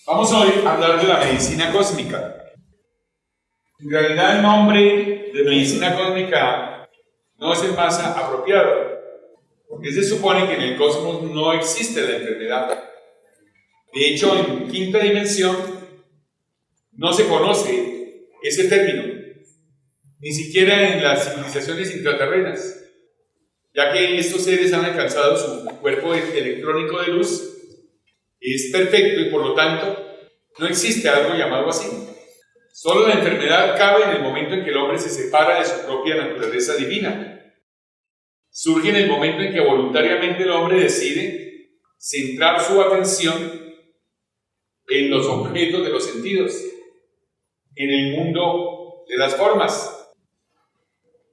Vamos hoy a hablar de la medicina cósmica. En realidad el nombre de medicina cósmica no es el más apropiado, porque se supone que en el cosmos no existe la enfermedad. De hecho, en quinta dimensión no se conoce ese término, ni siquiera en las civilizaciones intraterrenas, ya que estos seres han alcanzado su cuerpo electrónico de luz, es perfecto y por lo tanto no existe algo llamado así. Solo la enfermedad cabe en el momento en que el hombre se separa de su propia naturaleza divina. Surge en el momento en que voluntariamente el hombre decide centrar su atención en los objetos de los sentidos, en el mundo de las formas.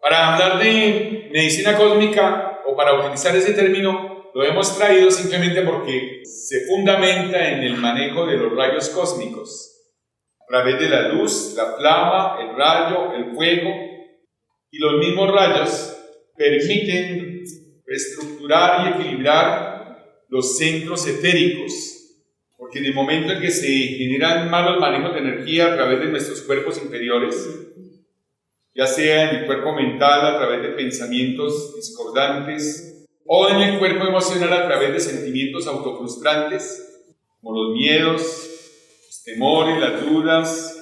Para hablar de medicina cósmica, o para utilizar ese término, lo hemos traído simplemente porque se fundamenta en el manejo de los rayos cósmicos, a través de la luz, la flama, el rayo, el fuego, y los mismos rayos permiten reestructurar y equilibrar los centros etéricos, porque en el momento en que se generan malos manejos de energía a través de nuestros cuerpos inferiores, ya sea en el cuerpo mental a través de pensamientos discordantes o en el cuerpo emocional a través de sentimientos autofrustrantes, como los miedos, los temores, las dudas,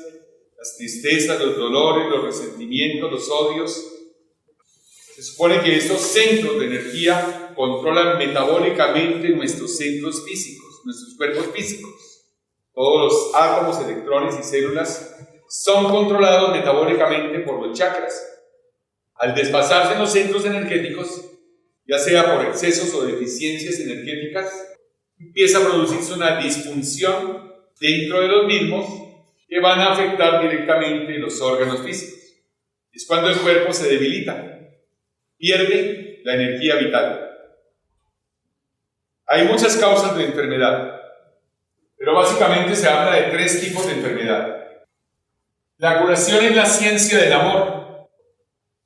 las tristezas, los dolores, los resentimientos, los odios. Se supone que estos centros de energía controlan metabólicamente nuestros centros físicos, nuestros cuerpos físicos. Todos los átomos, electrones y células son controlados metabólicamente por los chakras. Al desfasarse en los centros energéticos, ya sea por excesos o deficiencias energéticas, empieza a producirse una disfunción dentro de los mismos que van a afectar directamente los órganos físicos. Es cuando el cuerpo se debilita, pierde la energía vital. Hay muchas causas de enfermedad, pero básicamente se habla de tres tipos de enfermedad. La curación es la ciencia del amor,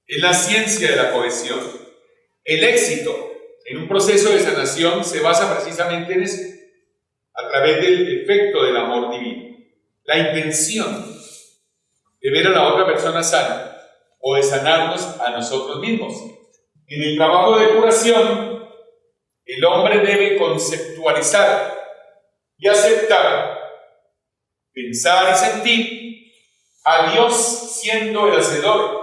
es la ciencia de la cohesión. El éxito en un proceso de sanación se basa precisamente en eso, a través del efecto del amor divino. La intención de ver a la otra persona sana o de sanarnos a nosotros mismos. En el trabajo de curación, el hombre debe conceptualizar y aceptar, pensar y sentir a Dios siendo el hacedor,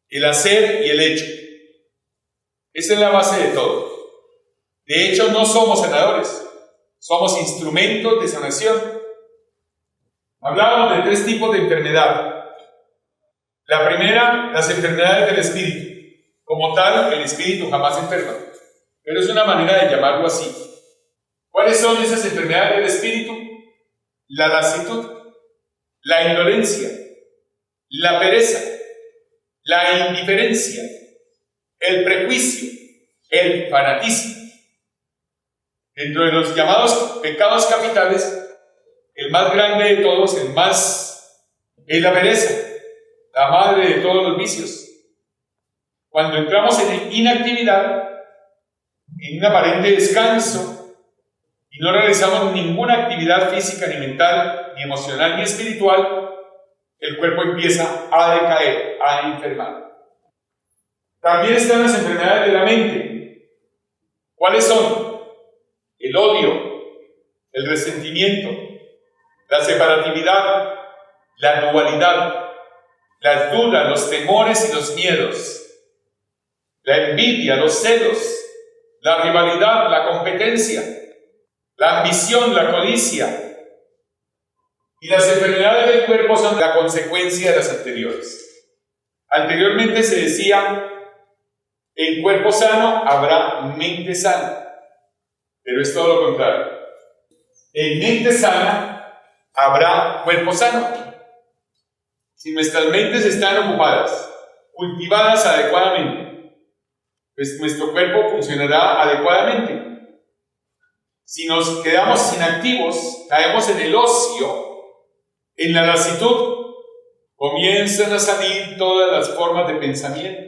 el hacer y el hecho. Esa es la base de todo. De hecho, no somos sanadores, somos instrumentos de sanación. Hablábamos de tres tipos de enfermedad. La primera, las enfermedades del espíritu. Como tal, el espíritu jamás enferma, pero es una manera de llamarlo así. ¿Cuáles son esas enfermedades del espíritu? La lasitud, la indolencia, la pereza, la indiferencia, el prejuicio, el fanatismo. Dentro de los llamados pecados capitales, el más grande de todos, es la pereza, la madre de todos los vicios. Cuando entramos en inactividad, en un aparente descanso, y no realizamos ninguna actividad física, ni mental, ni emocional, ni espiritual, el cuerpo empieza a decaer, a enfermar. También están las enfermedades de la mente. ¿Cuáles son? El odio, el resentimiento, la separatividad, la dualidad, las dudas, los temores y los miedos, la envidia, los celos, la rivalidad, la competencia, la ambición, la codicia. Y las enfermedades del cuerpo son la consecuencia de las anteriores. Anteriormente se decía, en cuerpo sano habrá mente sana. Pero es todo lo contrario. En mente sana habrá cuerpo sano. Si nuestras mentes están ocupadas, cultivadas adecuadamente, pues nuestro cuerpo funcionará adecuadamente. Si nos quedamos inactivos, caemos en el ocio, en la lasitud, comienzan a salir todas las formas de pensamiento,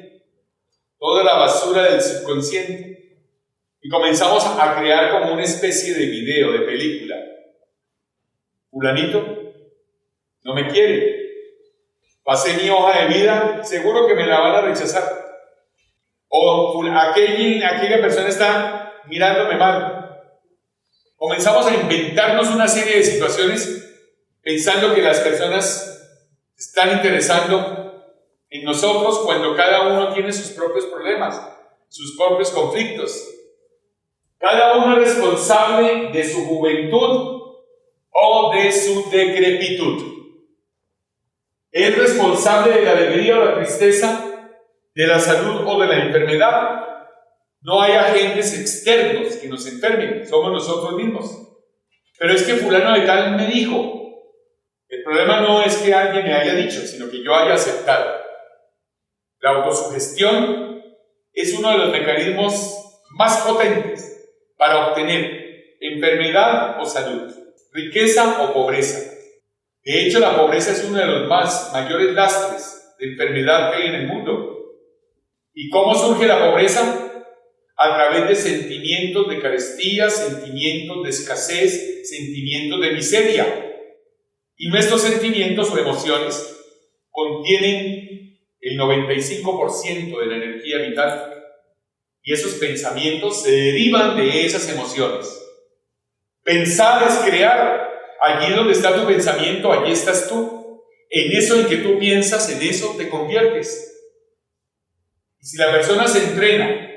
toda la basura del subconsciente, y comenzamos a crear como una especie de video, de película. fulanito no me quiere. Pasé mi hoja de vida, seguro que me la van a rechazar. O aquella persona está mirándome mal. Comenzamos a inventarnos una serie de situaciones pensando que las personas están interesando en nosotros cuando cada uno tiene sus propios problemas, sus propios conflictos. Cada uno es responsable de su juventud o de su decrepitud. Es responsable de la alegría o la tristeza, de la salud o de la enfermedad. No hay agentes externos que nos enfermen, somos nosotros mismos. Pero es que fulano de tal me dijo. El problema no es que alguien me haya dicho, sino que yo haya aceptado. La autosugestión es uno de los mecanismos más potentes para obtener enfermedad o salud, riqueza o pobreza. De hecho, la pobreza es uno de los mayores lastres de enfermedad que hay en el mundo. ¿Y cómo surge la pobreza? A través de sentimientos de carestía, sentimientos de escasez, sentimientos de miseria. Y nuestros sentimientos o emociones contienen el 95% de la energía vital. Y esos pensamientos se derivan de esas emociones. Pensar es crear. Allí donde está tu pensamiento, allí estás tú. En eso en que tú piensas, en eso te conviertes. Y si la persona se entrena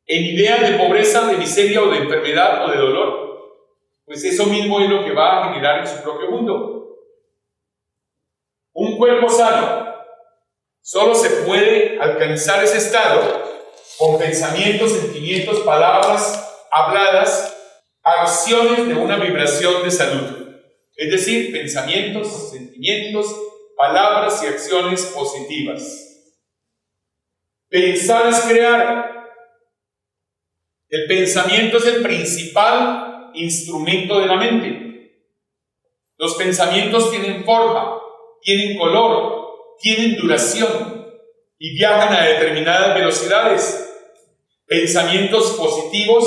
en ideas de pobreza, de miseria o de enfermedad o de dolor, pues eso mismo es lo que va a generar en su propio mundo. Un cuerpo sano solo se puede alcanzar ese estado con pensamientos, sentimientos, palabras habladas, acciones de una vibración de salud. Es decir, pensamientos, sentimientos, palabras y acciones positivas. Pensar es crear. El pensamiento es el principal instrumento de la mente. Los pensamientos tienen forma, tienen color, tienen duración y viajan a determinadas velocidades. Pensamientos positivos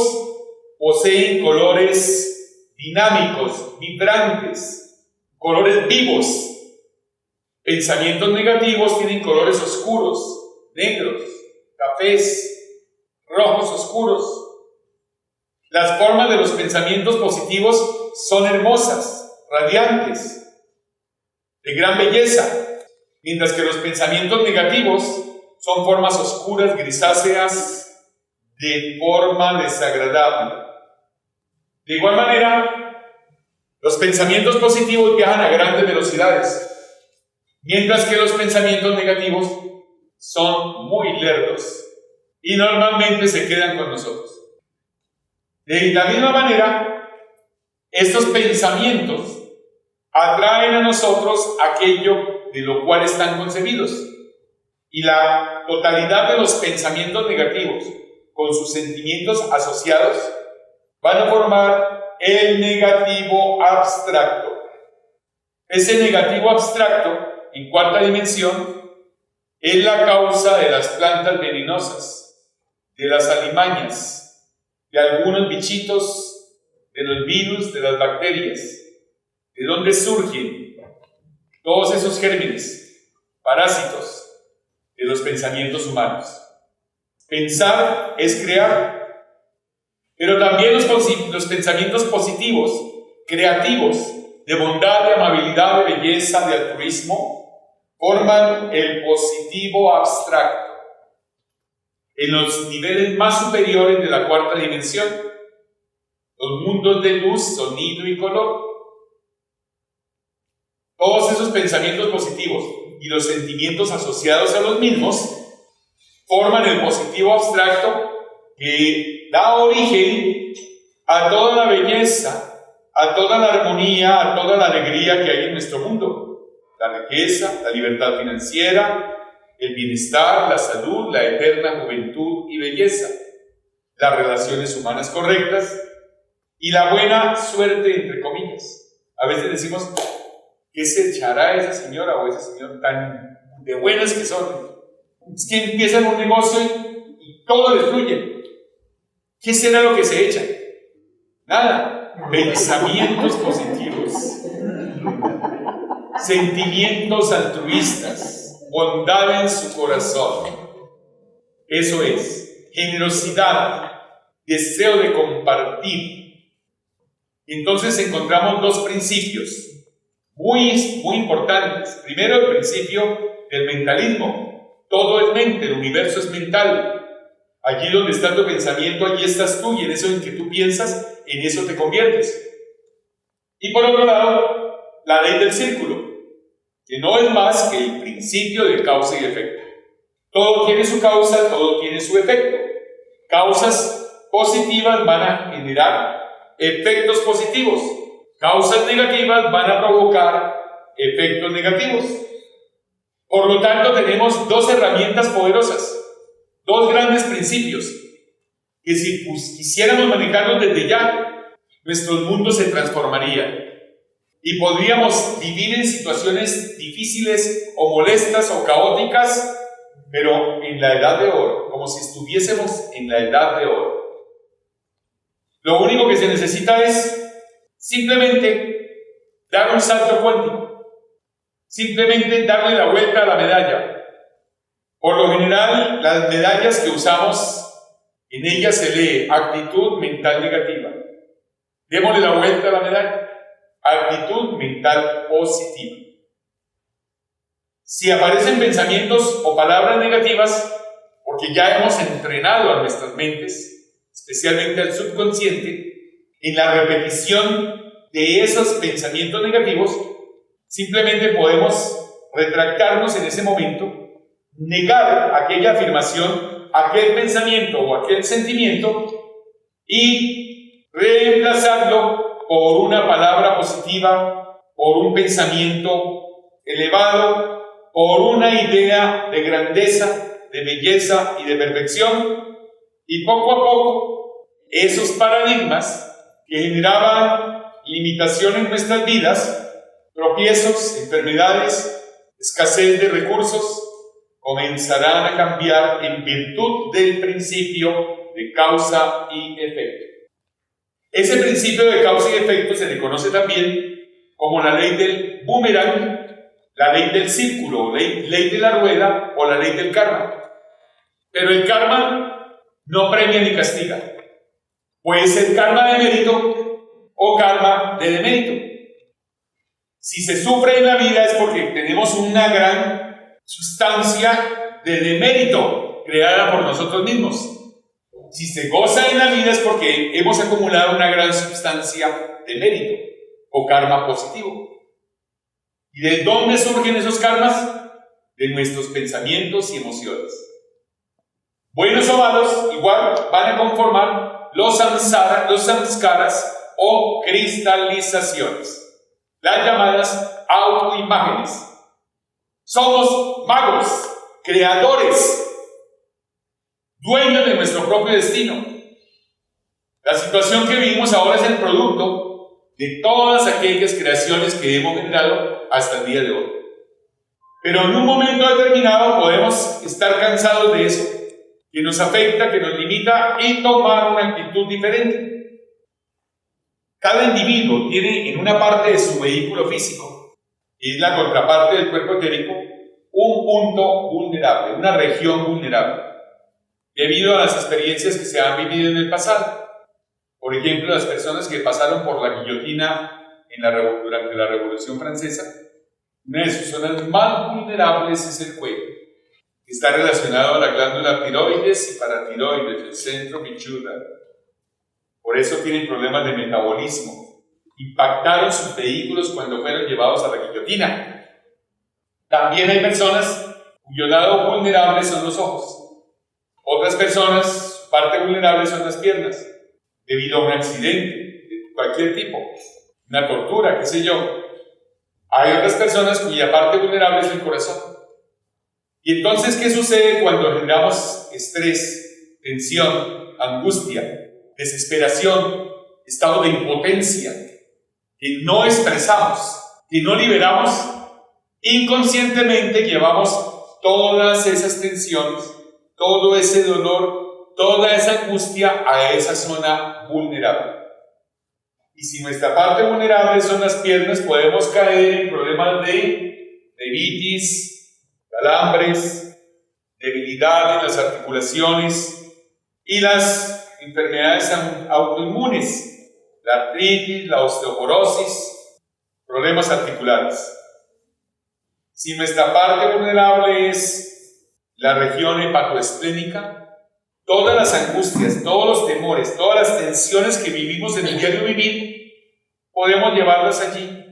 poseen colores dinámicos, vibrantes, colores vivos. Pensamientos negativos tienen colores oscuros, negros, cafés, rojos oscuros. Las formas de los pensamientos positivos son hermosas, radiantes, de gran belleza, mientras que los pensamientos negativos son formas oscuras, grisáceas, de forma desagradable. De igual manera, los pensamientos positivos viajan a grandes velocidades, mientras que los pensamientos negativos son muy lerdos y normalmente se quedan con nosotros. De la misma manera, estos pensamientos atraen a nosotros aquello de lo cual están concebidos, y la totalidad de los pensamientos negativos con sus sentimientos asociados van a formar el negativo abstracto. Ese negativo abstracto, en cuarta dimensión, es la causa de las plantas venenosas, de las alimañas, de algunos bichitos, de los virus, de las bacterias. ¿De dónde surgen todos esos gérmenes, parásitos? De los pensamientos humanos. Pensar es crear. Pero también los pensamientos positivos, creativos, de bondad, de amabilidad, de belleza, de altruismo, forman el positivo abstracto. En los niveles más superiores de la cuarta dimensión, los mundos de luz, sonido y color, todos esos pensamientos positivos y los sentimientos asociados a los mismos forman el positivo abstracto que da origen a toda la belleza, a toda la armonía, a toda la alegría que hay en nuestro mundo. La riqueza, la libertad financiera, el bienestar, la salud, la eterna juventud y belleza, las relaciones humanas correctas y la buena suerte, entre comillas. A veces decimos, ¿qué se echará esa señora o ese señor tan de buenas que son? Es que empiezan un negocio y todo les fluye. ¿Qué será lo que se echa? Nada. Pensamientos positivos. sentimientos altruistas, bondad en su corazón. Eso es, generosidad, deseo de compartir. Entonces encontramos dos principios muy importantes. Primero, el principio del mentalismo. Todo es mente, el universo es mental. Allí donde está tu pensamiento, allí estás tú, y en eso en que tú piensas, en eso te conviertes. Y por otro lado, la ley del círculo, que no es más que el principio de causa y efecto. Todo tiene su causa, todo tiene su efecto. Causas positivas van a generar efectos positivos. Causas negativas van a provocar efectos negativos. Por lo tanto, tenemos dos herramientas poderosas, dos grandes principios, que si quisiéramos manejarlos desde ya, nuestro mundo se transformaría y podríamos vivir en situaciones difíciles o molestas o caóticas, pero en la edad de oro, como si estuviésemos en la edad de oro. Lo único que se necesita es simplemente dar un salto cuántico, simplemente darle la vuelta a la medalla. Por lo general, las medallas que usamos, en ellas se lee actitud mental negativa. Démosle la vuelta a la medalla. Actitud mental positiva. Si aparecen pensamientos o palabras negativas, porque ya hemos entrenado a nuestras mentes, especialmente al subconsciente, en la repetición de esos pensamientos negativos, simplemente podemos retractarnos en ese momento, negar aquella afirmación, aquel pensamiento o aquel sentimiento y reemplazarlo por una palabra positiva, por un pensamiento elevado, por una idea de grandeza, de belleza y de perfección, y poco a poco esos paradigmas que generaban limitación en nuestras vidas, tropiezos, enfermedades, escasez de recursos, comenzarán a cambiar en virtud del principio de causa y efecto. Ese principio de causa y efecto se le conoce también como la ley del boomerang, la ley del círculo, ley de la rueda o la ley del karma. Pero el karma no premia ni castiga. Puede ser karma de mérito o karma de demérito. Si se sufre en la vida es porque tenemos una gran sustancia de demérito creada por nosotros mismos. Si se goza en la vida es porque hemos acumulado una gran sustancia de mérito o karma positivo. ¿Y de dónde surgen esos karmas? De nuestros pensamientos y emociones. Buenos o malos, igual van a conformar los samskaras o cristalizaciones, las llamadas autoimágenes. Somos magos, creadores, dueños de nuestro propio destino. La situación que vivimos ahora es el producto de todas aquellas creaciones que hemos generado hasta el día de hoy. Pero en un momento determinado podemos estar cansados de eso, que nos afecta, que nos limita, y tomar una actitud diferente. Cada individuo tiene en una parte de su vehículo físico, que es la contraparte del cuerpo etérico, un punto vulnerable, una región vulnerable, debido a las experiencias que se han vivido en el pasado. Por ejemplo, las personas que pasaron por la guillotina durante la Revolución Francesa, una de sus zonas más vulnerables es el cuello, que está relacionado a la glándula tiroides y paratiroides, el centro pituitario. Por eso tienen problemas de metabolismo. Impactaron sus vehículos cuando fueron llevados a la guillotina. También hay personas cuyo lado vulnerable son los ojos. Otras personas, su parte vulnerable son las piernas, debido a un accidente de cualquier tipo, una tortura, qué sé yo. Hay otras personas cuya parte vulnerable es el corazón. Y entonces, ¿qué sucede cuando generamos estrés, tensión, angustia, desesperación, estado de impotencia, que no expresamos, que no liberamos? Inconscientemente llevamos todas esas tensiones, todo ese dolor, toda esa angustia a esa zona vulnerable. Y si nuestra parte vulnerable son las piernas, podemos caer en problemas de nevitis, calambres, debilidad en las articulaciones y las enfermedades autoinmunes, la artritis, la osteoporosis, problemas articulares. Si nuestra parte vulnerable es la región hepatoesplénica, todas las angustias, todos los temores, todas las tensiones que vivimos en el diario vivir, podemos llevarlas allí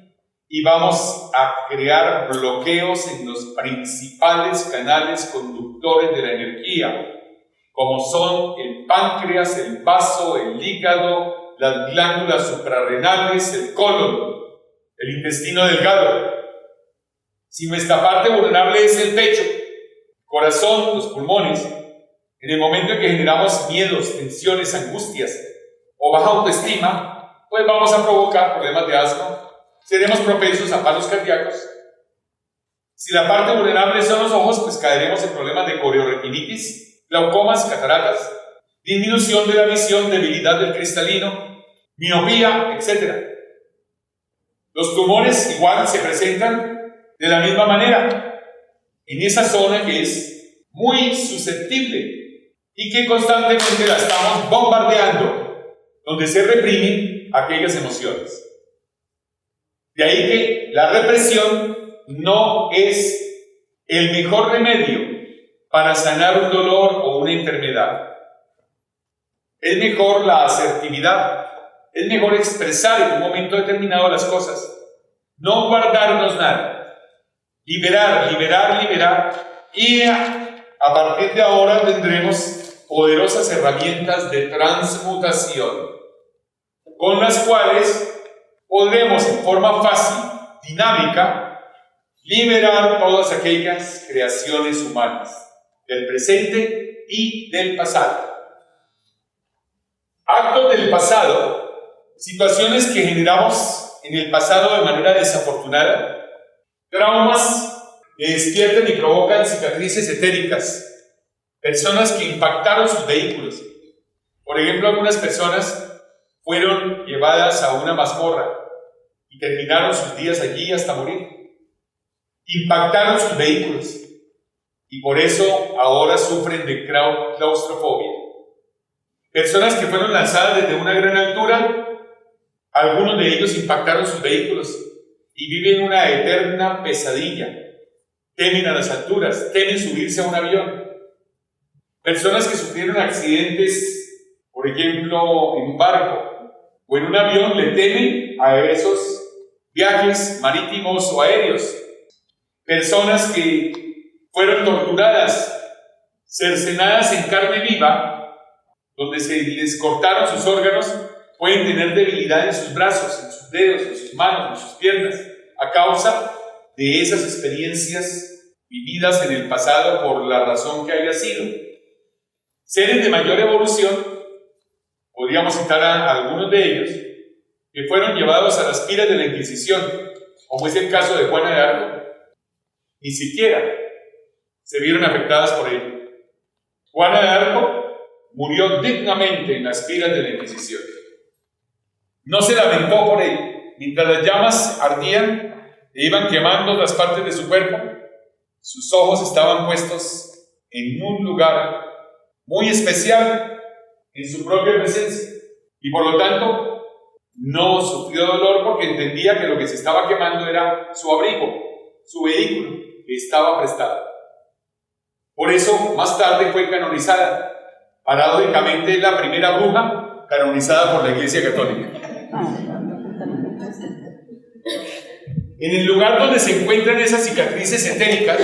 y vamos a crear bloqueos en los principales canales conductores de la energía, como son el páncreas, el vaso, el hígado, las glándulas suprarrenales, el colon, el intestino delgado. Si nuestra parte vulnerable es el pecho, el corazón, los pulmones, en el momento en que generamos miedos, tensiones, angustias o baja autoestima, pues vamos a provocar problemas de asma, seremos propensos a paros cardíacos. Si la parte vulnerable son los ojos, pues caeremos en problemas de coreoretinitis, glaucomas, cataratas, disminución de la visión, debilidad del cristalino, miopía, etc. Los tumores igual se presentan de la misma manera en esa zona que es muy susceptible y que constantemente la estamos bombardeando, donde se reprimen aquellas emociones. De ahí que la represión no es el mejor remedio para sanar un dolor o una enfermedad. Es mejor la asertividad, es mejor expresar en un momento determinado las cosas, no guardarnos nada, liberar, y a partir de ahora tendremos poderosas herramientas de transmutación, con las cuales podremos en forma fácil, dinámica, liberar todas aquellas creaciones humanas, del presente y del pasado. Actos del pasado, situaciones que generamos en el pasado de manera desafortunada, traumas que despiertan y provocan cicatrices etéricas, personas que impactaron sus vehículos. Por ejemplo, algunas personas fueron llevadas a una mazmorra y terminaron sus días allí hasta morir. Impactaron sus vehículos y por eso ahora sufren de claustrofobia. Personas que fueron lanzadas desde una gran altura, algunos de ellos impactaron sus vehículos y viven una eterna pesadilla. Temen a las alturas, temen subirse a un avión. Personas que sufrieron accidentes, por ejemplo, en un barco o en un avión, le temen a esos viajes marítimos o aéreos. Personas que fueron torturadas, cercenadas en carne viva, donde se les cortaron sus órganos, pueden tener debilidad en sus brazos, en sus dedos, en sus manos, en sus piernas, a causa de esas experiencias vividas en el pasado por la razón que haya sido. Seres de mayor evolución, podríamos citar a algunos de ellos, que fueron llevados a las piras de la Inquisición, como es el caso de Juana de Arco, ni siquiera se vieron afectadas por ello. Juana de Arco murió dignamente en las piras de la Inquisición. No se lamentó por ello. Mientras las llamas ardían e iban quemando las partes de su cuerpo, sus ojos estaban puestos en un lugar muy especial en su propia presencia y por lo tanto no sufrió dolor porque entendía que lo que se estaba quemando era su abrigo, su vehículo que estaba prestado. Por eso más tarde fue canonizada, paradójicamente la primera bruja canonizada por la Iglesia Católica. En el lugar donde se encuentran esas cicatrices etéricas,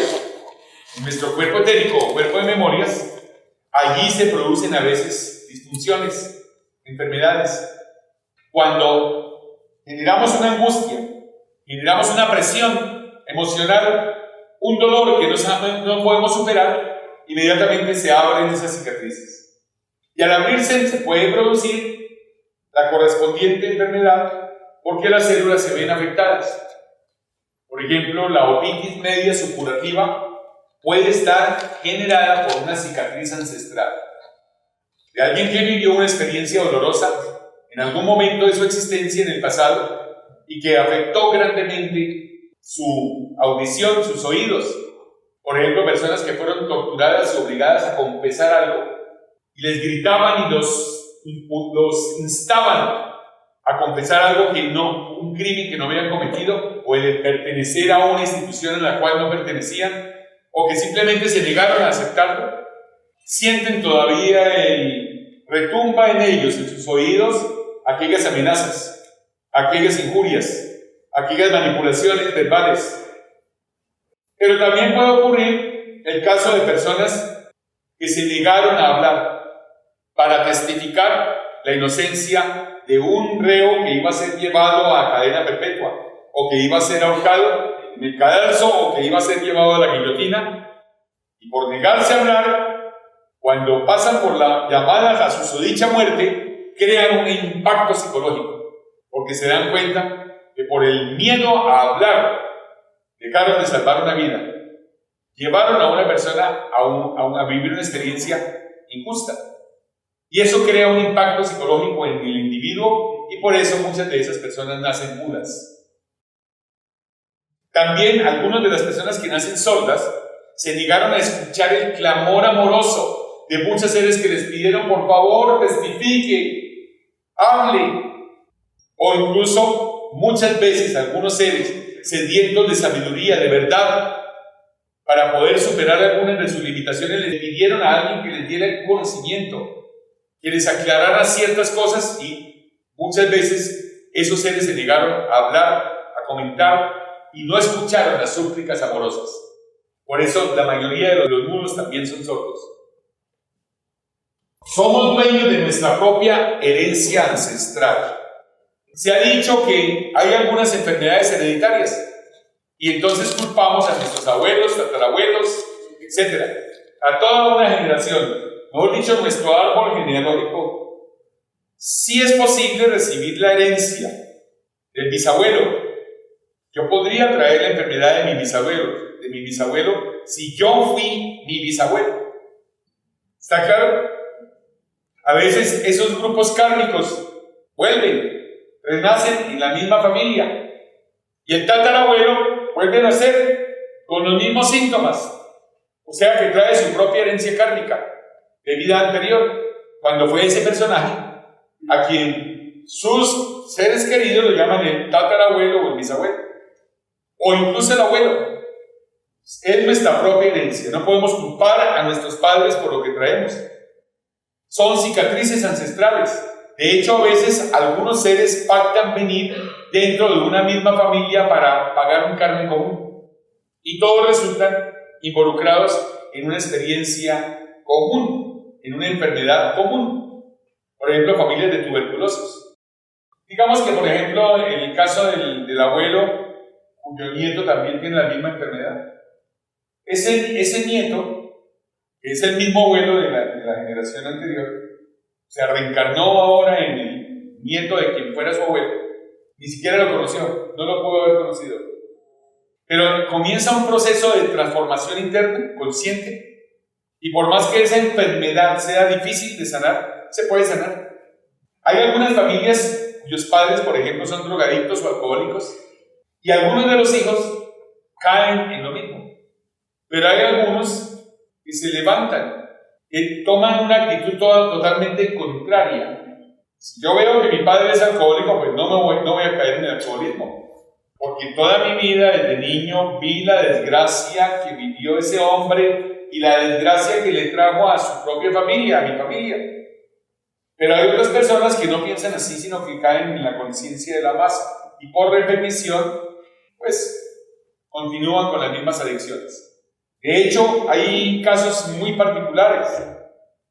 en nuestro cuerpo etérico o cuerpo de memorias, allí se producen a veces disfunciones, enfermedades. Cuando generamos una angustia, generamos una presión emocional, un dolor que no podemos superar, inmediatamente se abren esas cicatrices. Y al abrirse se puede producir la correspondiente enfermedad porque las células se ven afectadas. Por ejemplo, la otitis media supurativa puede estar generada por una cicatriz ancestral de alguien que vivió una experiencia dolorosa en algún momento de su existencia en el pasado y que afectó grandemente su audición, sus oídos. Por ejemplo, personas que fueron torturadas y obligadas a confesar algo y les gritaban y los instaban a confesar algo que no, un crimen que no habían cometido, o el pertenecer a una institución a la cual no pertenecían, o que simplemente se negaron a aceptarlo, sienten todavía retumba en ellos, en sus oídos, aquellas amenazas, aquellas injurias, aquellas manipulaciones verbales. Pero también puede ocurrir el caso de personas que se negaron a hablar para testificar la inocencia de un reo que iba a ser llevado a cadena perpetua, o que iba a ser ahorcado en el cadalso, o que iba a ser llevado a la guillotina, y por negarse a hablar, cuando pasan por la llamada a su susodicha muerte, crean un impacto psicológico, porque se dan cuenta que por el miedo a hablar dejaron de salvar una vida, llevaron a una persona a vivir una experiencia injusta. Y eso crea un impacto psicológico en el individuo, y por eso muchas de esas personas nacen mudas. También algunas de las personas que nacen sordas se negaron a escuchar el clamor amoroso de muchos seres que les pidieron: por favor, testifique, hable. O incluso muchas veces algunos seres sedientos de sabiduría, de verdad, para poder superar algunas de sus limitaciones, le pidieron a alguien que les diera el conocimiento, que les aclarara ciertas cosas, y muchas veces esos seres se negaron a hablar, a comentar, y no escucharon las súplicas amorosas. Por eso la mayoría de los mudos también son sordos. Somos dueños de nuestra propia herencia ancestral. Se ha dicho que hay algunas enfermedades hereditarias, y entonces culpamos a nuestros abuelos, tatarabuelos, etc., a toda una generación. Mejor dicho, nuestro árbol genealógico. Sí es posible recibir la herencia del bisabuelo. Yo podría traer la enfermedad de mi bisabuelo, si yo fui mi bisabuelo. ¿Está claro? A veces esos grupos kármicos vuelven, renacen en la misma familia, y el tatarabuelo vuelve a nacer con los mismos síntomas. O sea que trae su propia herencia kármica de vida anterior, cuando fue ese personaje a quien sus seres queridos lo llaman el tatarabuelo o el bisabuelo, o incluso el abuelo. Es nuestra propia herencia. No podemos culpar a nuestros padres por lo que traemos. Son cicatrices ancestrales. De hecho, a veces algunos seres pactan venir dentro de una misma familia para pagar un karma común, y todos resultan involucrados en una experiencia común, en una enfermedad común. Por ejemplo, familias de tuberculosis. Digamos que, por ejemplo, en el caso del abuelo, cuyo nieto también tiene la misma enfermedad, ese nieto, que es el mismo abuelo de la generación anterior, se reencarnó ahora en el nieto de quien fuera su abuelo. Ni siquiera lo conoció, no lo pudo haber conocido. Pero comienza un proceso de transformación interna, consciente, y por más que esa enfermedad sea difícil de sanar, se puede sanar. Hay algunas familias cuyos padres, por ejemplo, son drogadictos o alcohólicos, y algunos de los hijos caen en lo mismo. Pero hay algunos que se levantan, que toman una actitud totalmente contraria. Si yo veo que mi padre es alcohólico, pues no voy a caer en el alcoholismo, porque toda mi vida, desde niño, vi la desgracia que vivió ese hombre y la desgracia que le trajo a su propia familia, a mi familia. Pero hay otras personas que no piensan así, sino que caen en la conciencia de la masa, y por repetición, pues, continúan con las mismas adicciones. De hecho, hay casos muy particulares.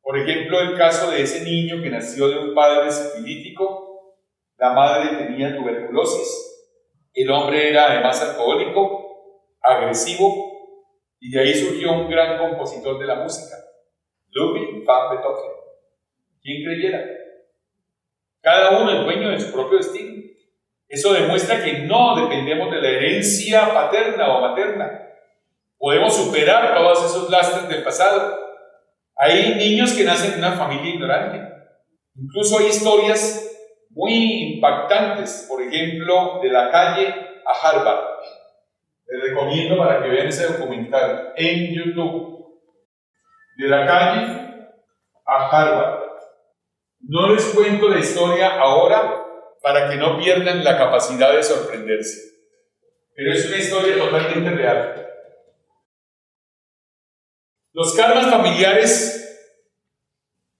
Por ejemplo, el caso de ese niño que nació de un padre sifilítico, la madre tenía tuberculosis, el hombre era además alcohólico, agresivo, y de ahí surgió un gran compositor de la música, Ludwig van Beethoven. ¿Quién creyera? Cada uno es dueño de su propio destino. Eso demuestra que no dependemos de la herencia paterna o materna. Podemos superar todos esos lastres del pasado. Hay niños que nacen en una familia ignorante. Incluso hay historias muy impactantes, por ejemplo, de la calle a Harvard. Les recomiendo para que vean ese documental en YouTube. De la calle a Harvard. No les cuento la historia ahora para que no pierdan la capacidad de sorprenderse. Pero es una historia totalmente real. Los karmas familiares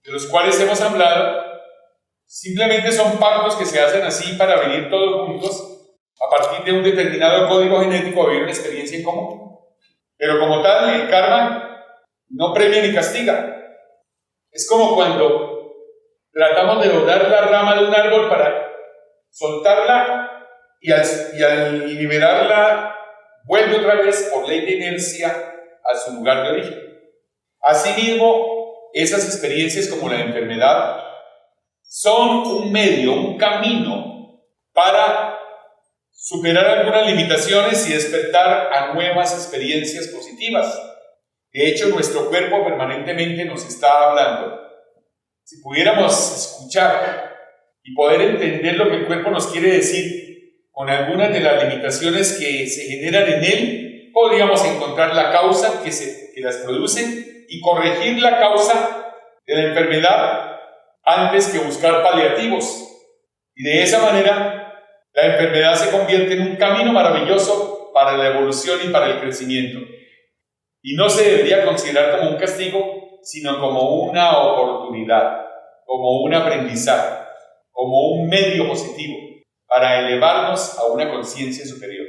de los cuales hemos hablado simplemente son pactos que se hacen así para venir todos juntos a partir de un determinado código genético a vivir una experiencia en común. Pero como tal, el karma no premia ni castiga. Es como cuando tratamos de doblar la rama de un árbol para soltarla y al liberarla vuelve otra vez por ley de inercia a su lugar de origen. Asimismo, esas experiencias como la enfermedad son un medio, un camino para superar algunas limitaciones y despertar a nuevas experiencias positivas. De hecho, nuestro cuerpo permanentemente nos está hablando. Si pudiéramos escuchar y poder entender lo que el cuerpo nos quiere decir con algunas de las limitaciones que se generan en él, podríamos encontrar la causa que las produce y corregir la causa de la enfermedad antes que buscar paliativos. Y de esa manera, la enfermedad se convierte en un camino maravilloso para la evolución y para el crecimiento. Y no se debería considerar como un castigo, sino como una oportunidad, como un aprendizaje, como un medio positivo para elevarnos a una conciencia superior.